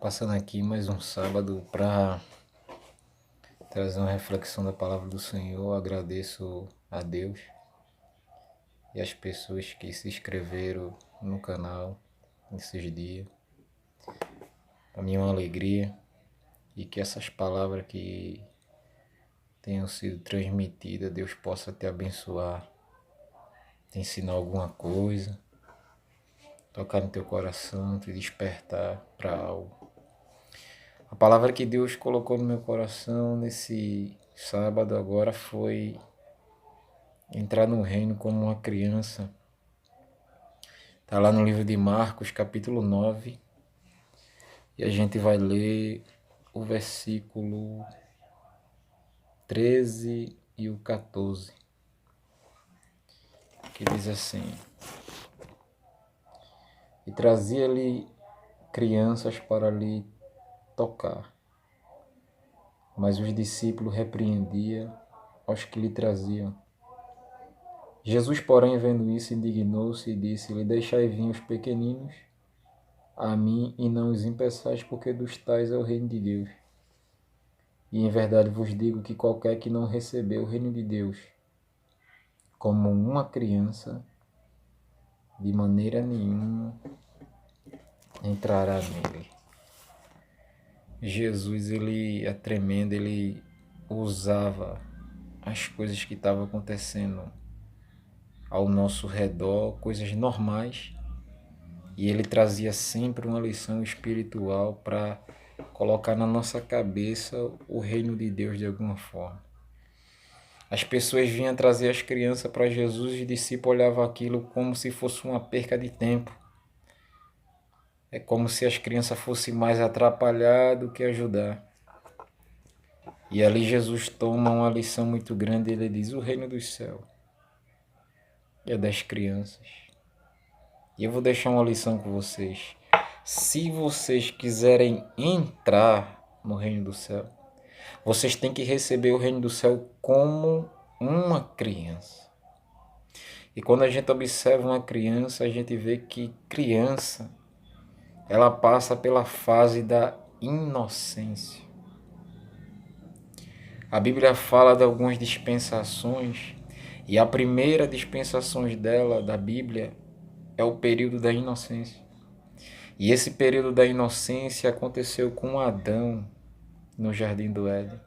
Passando aqui mais um sábado para trazer uma reflexão da palavra do Senhor. Agradeço a Deus e as pessoas que se inscreveram no canal nesses dias. Para mim é uma alegria e que essas palavras que tenham sido transmitidas, Deus possa te abençoar, te ensinar alguma coisa, tocar no teu coração, te despertar para algo. A palavra que Deus colocou no meu coração nesse sábado agora foi entrar no reino como uma criança. Está lá no livro de Marcos, capítulo 9, e a gente vai ler o versículo 13 e o 14, que diz assim: E trazia-lhe crianças para lhe tocar, mas os discípulos repreendiam aos que lhe traziam. Jesus, porém, vendo isso, indignou-se e disse-lhe: Deixai vir os pequeninos a mim e não os impeçais, porque dos tais é o reino de Deus. E em verdade vos digo que qualquer que não recebeu o reino de Deus como uma criança, de maneira nenhuma entrará nele. Jesus, ele é tremendo, ele usava as coisas que estavam acontecendo ao nosso redor, coisas normais, e ele trazia sempre uma lição espiritual para colocar na nossa cabeça o reino de Deus de alguma forma. As pessoas vinham trazer as crianças para Jesus e os discípulos olhavam aquilo como se fosse uma perca de tempo. É como se as crianças fossem mais atrapalhar do que ajudar. E ali Jesus toma uma lição muito grande, ele diz: o reino dos céus é das crianças. E eu vou deixar uma lição com vocês. Se vocês quiserem entrar no reino do céu, vocês têm que receber o reino do céu como uma criança. E quando a gente observa uma criança, a gente vê que criança, ela passa pela fase da inocência. A Bíblia fala de algumas dispensações, e a primeira dispensação dela, da Bíblia, é o período da inocência. E esse período da inocência aconteceu com Adão no Jardim do Éden,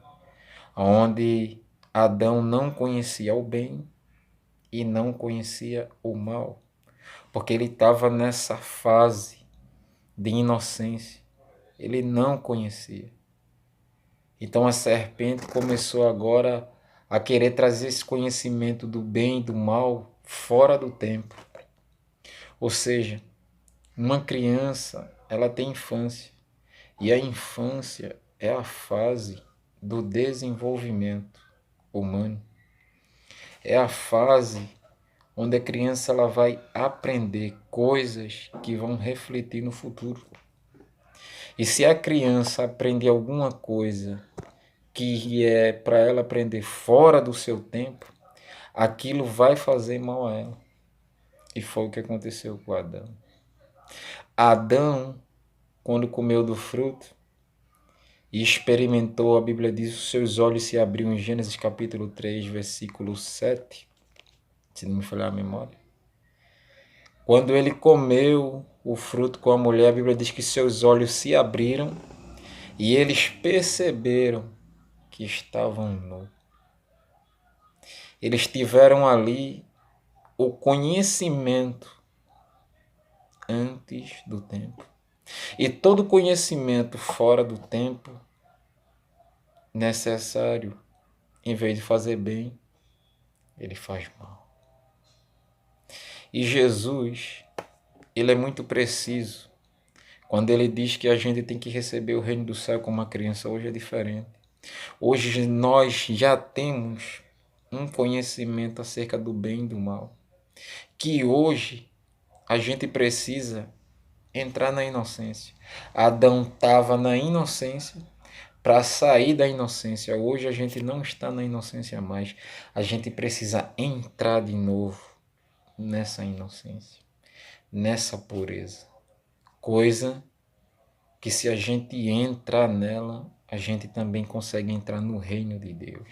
onde Adão não conhecia o bem e não conhecia o mal, porque ele estava nessa fase de inocência, ele não conhecia. Então a serpente começou agora a querer trazer esse conhecimento do bem e do mal fora do tempo. Ou seja, uma criança, ela tem infância, e a infância é a fase do desenvolvimento humano. É a fase onde a criança ela vai aprender coisas que vão refletir no futuro. E se a criança aprender alguma coisa que é para ela aprender fora do seu tempo, aquilo vai fazer mal a ela. E foi o que aconteceu com Adão. Adão, quando comeu do fruto e experimentou, a Bíblia diz, os seus olhos se abriram em Gênesis capítulo 3, versículo 7, se não me falhar a memória. Quando ele comeu o fruto com a mulher, a Bíblia diz que seus olhos se abriram e eles perceberam que estavam nus. Eles tiveram ali o conhecimento antes do tempo. E todo conhecimento fora do tempo necessário, em vez de fazer bem, ele faz mal. E Jesus, ele é muito preciso. Quando ele diz que a gente tem que receber o reino do céu como uma criança, hoje é diferente. Hoje nós já temos um conhecimento acerca do bem e do mal, que hoje a gente precisa entrar na inocência. Adão estava na inocência para sair da inocência. Hoje a gente não está na inocência mais. A gente precisa entrar de novo nessa inocência, nessa pureza. Coisa que se a gente entrar nela, a gente também consegue entrar no reino de Deus.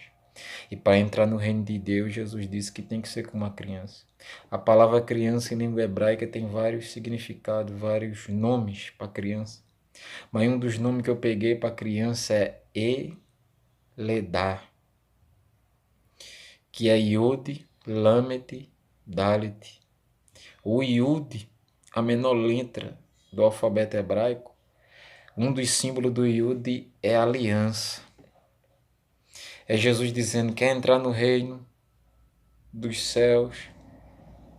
E para entrar no reino de Deus, Jesus disse que tem que ser como uma criança. A palavra criança em língua hebraica tem vários significados, vários nomes para criança. Mas um dos nomes que eu peguei para criança é Eledá, que é Yud, Lamet, Dalet. O Yud, a menor letra do alfabeto hebraico, um dos símbolos do Yud é aliança. É Jesus dizendo: quer entrar no reino dos céus,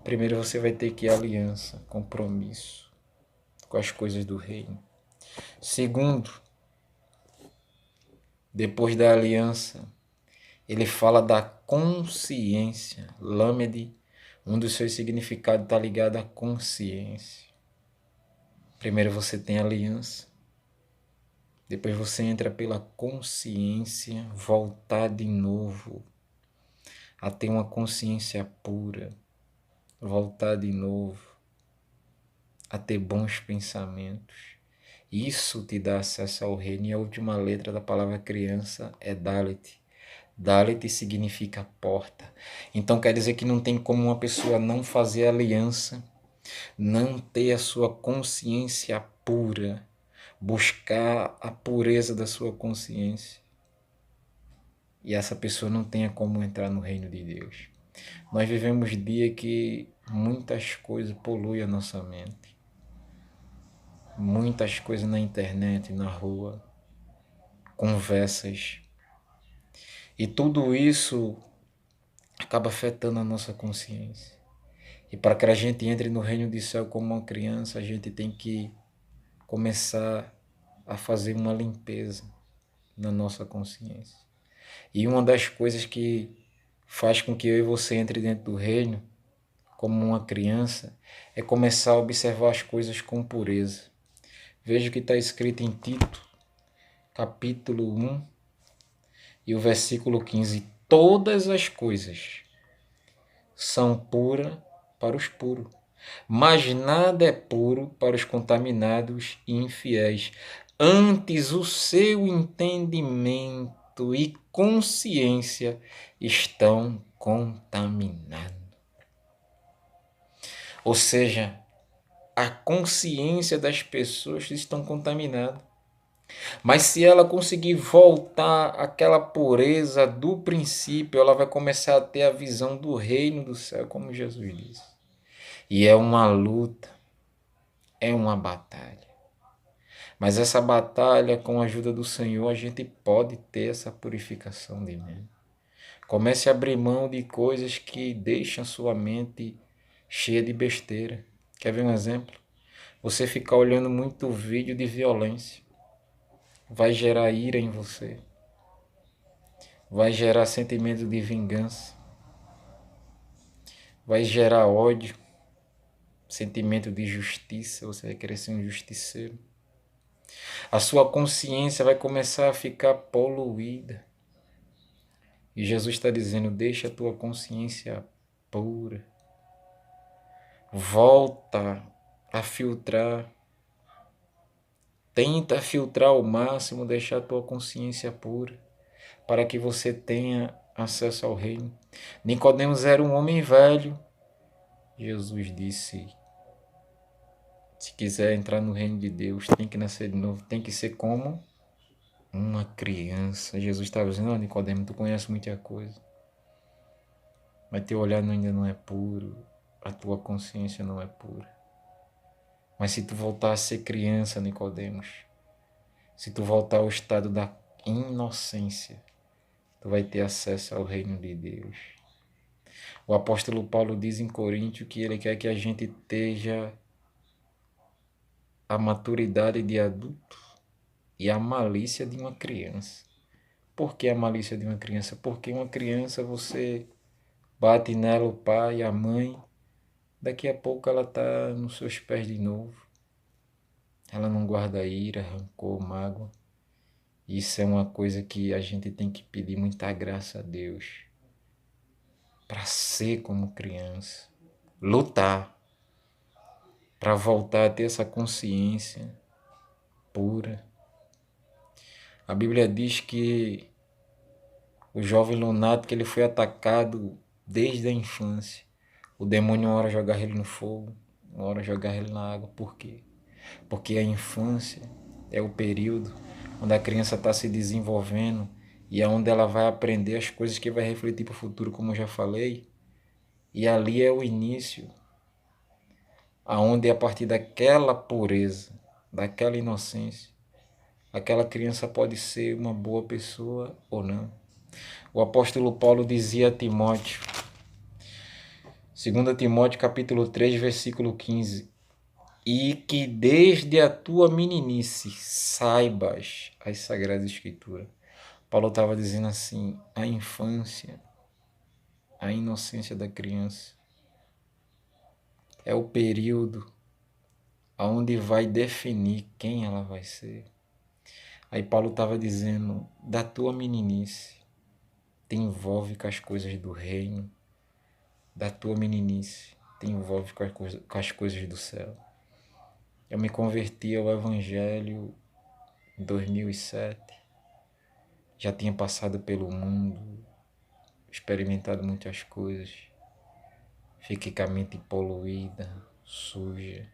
primeiro você vai ter que ir aliança, compromisso com as coisas do reino. Segundo, depois da aliança, ele fala da consciência. Lamed, um dos seus significados está ligado à consciência. Primeiro você tem aliança, depois você entra pela consciência, voltar de novo a ter uma consciência pura, voltar de novo a ter bons pensamentos. Isso te dá acesso ao reino. E a última letra da palavra criança é Dalet. Dalet significa porta. Então quer dizer que não tem como uma pessoa não fazer aliança, não ter a sua consciência pura, buscar a pureza da sua consciência, e essa pessoa não tenha como entrar no reino de Deus. Nós vivemos dia que muitas coisas poluem a nossa mente. Muitas coisas na internet, na rua, conversas. E tudo isso acaba afetando a nossa consciência. E para que a gente entre no reino do céu como uma criança, a gente tem que começar a fazer uma limpeza na nossa consciência. E uma das coisas que faz com que eu e você entre dentro do reino como uma criança é começar a observar as coisas com pureza. Veja o que está escrito em Tito, capítulo 1 e o versículo 15. Todas as coisas são puras para os puros, mas nada é puro para os contaminados e infiéis. Antes o seu entendimento e consciência estão contaminados. Ou seja, a consciência das pessoas estão contaminadas. Mas se ela conseguir voltar àquela pureza do princípio, ela vai começar a ter a visão do reino do céu, como Jesus disse. E é uma luta, é uma batalha. Mas essa batalha, com a ajuda do Senhor, a gente pode ter essa purificação de mente. Comece a abrir mão de coisas que deixam sua mente cheia de besteira. Quer ver um exemplo? Você ficar olhando muito vídeo de violência vai gerar ira em você, vai gerar sentimento de vingança, vai gerar ódio, sentimento de justiça, você vai querer ser um justiceiro. A sua consciência vai começar a ficar poluída. E Jesus está dizendo: deixa a tua consciência pura. Volta a filtrar. Tenta filtrar ao máximo, deixar a tua consciência pura, para que você tenha acesso ao reino. Nicodemos era um homem velho. Jesus disse: se quiser entrar no reino de Deus, tem que nascer de novo, tem que ser como uma criança. Jesus estava dizendo: oh, Nicodemo, tu conhece muita coisa, mas teu olhar ainda não é puro, a tua consciência não é pura. Mas se tu voltar a ser criança, Nicodemos, se tu voltar ao estado da inocência, tu vai ter acesso ao reino de Deus. O apóstolo Paulo diz em Coríntios que ele quer que a gente esteja a maturidade de adulto e a malícia de uma criança. Por que a malícia de uma criança? Porque uma criança você bate nela o pai e a mãe, daqui a pouco ela está nos seus pés de novo. Ela não guarda ira, rancor, mágoa. Isso é uma coisa que a gente tem que pedir muita graça a Deus para ser como criança, lutar para voltar a ter essa consciência pura. A Bíblia diz que o jovem lunático ele foi atacado desde a infância. O demônio uma hora jogava ele no fogo, uma hora jogava ele na água. Por quê? Porque a infância é o período onde a criança está se desenvolvendo e é onde ela vai aprender as coisas que vai refletir para o futuro, como eu já falei. E ali é o início, aonde a partir daquela pureza, daquela inocência, aquela criança pode ser uma boa pessoa ou não. O apóstolo Paulo dizia a Timóteo, 2 Timóteo capítulo 3, versículo 15, e que desde a tua meninice saibas as Sagradas Escrituras. Paulo estava dizendo assim, a infância, a inocência da criança é o período onde vai definir quem ela vai ser. Aí Paulo estava dizendo, da tua meninice, te envolve com as coisas do reino, da tua meninice, te envolve com as coisas do céu. Eu me converti ao Evangelho em 2007, já tinha passado pelo mundo, experimentado muitas coisas, fiquei com a mente poluída, suja,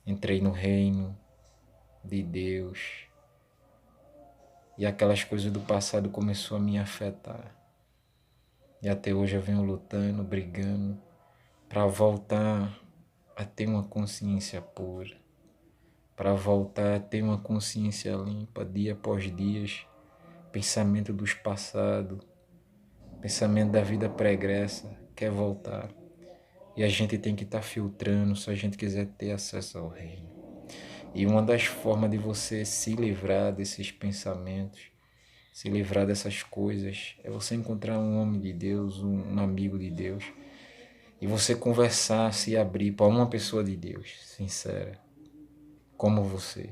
entrei no reino de Deus e aquelas coisas do passado começou a me afetar. E até hoje eu venho lutando, brigando para voltar a ter uma consciência pura, para voltar a ter uma consciência limpa dia após dia, pensamento dos passados, pensamento da vida pregressa, quer voltar. E a gente tem que estar filtrando se a gente quiser ter acesso ao reino. E uma das formas de você se livrar desses pensamentos, se livrar dessas coisas, é você encontrar um homem de Deus, um amigo de Deus, e você conversar, se abrir para uma pessoa de Deus, sincera, como você,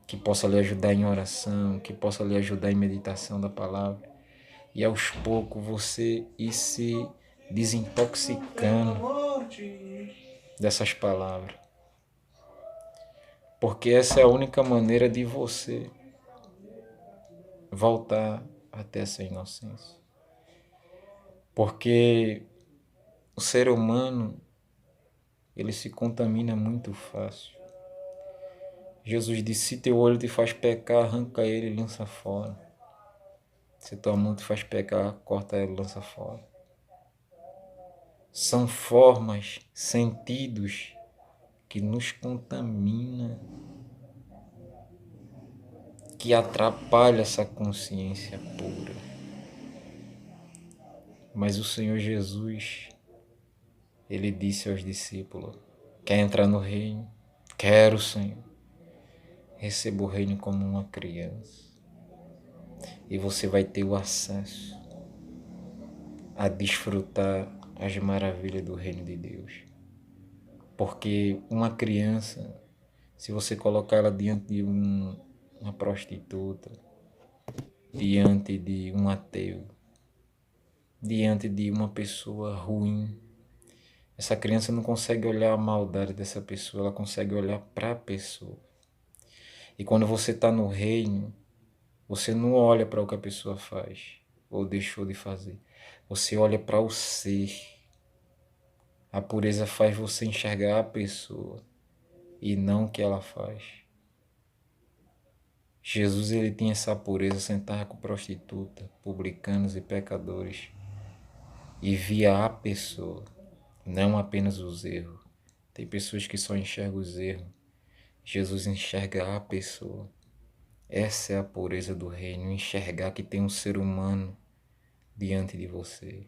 que possa lhe ajudar em oração, que possa lhe ajudar em meditação da palavra, e aos poucos você ir se desintoxicando dessas palavras. Porque essa é a única maneira de você voltar a ter essa inocência. Porque o ser humano, ele se contamina muito fácil. Jesus disse, se teu olho te faz pecar, arranca ele e lança fora. Se tua mão te faz pecar, corta ela e lança fora. São formas, sentidos que nos contaminam, que atrapalha essa consciência pura. Mas o Senhor Jesus, ele disse aos discípulos, quer entrar no reino? Quero, Senhor. Receba o reino como uma criança. E você vai ter o acesso a desfrutar as maravilhas do reino de Deus. Porque uma criança, se você colocar ela diante de uma prostituta, diante de um ateu, diante de uma pessoa ruim, essa criança não consegue olhar a maldade dessa pessoa, ela consegue olhar para a pessoa. E quando você está no reino, você não olha para o que a pessoa faz ou deixou de fazer. Você olha para o ser. A pureza faz você enxergar a pessoa e não o que ela faz. Jesus, ele tinha essa pureza, sentava com prostituta, publicanos e pecadores e via a pessoa, não apenas os erros. Tem pessoas que só enxergam os erros. Jesus enxerga a pessoa. Essa é a pureza do reino, enxergar que tem um ser humano diante de você.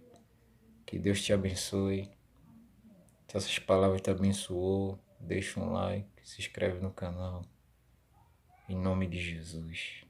Que Deus te abençoe. Se essas palavras te abençoou, deixa um like, se inscreve no canal. Em nome de Jesus.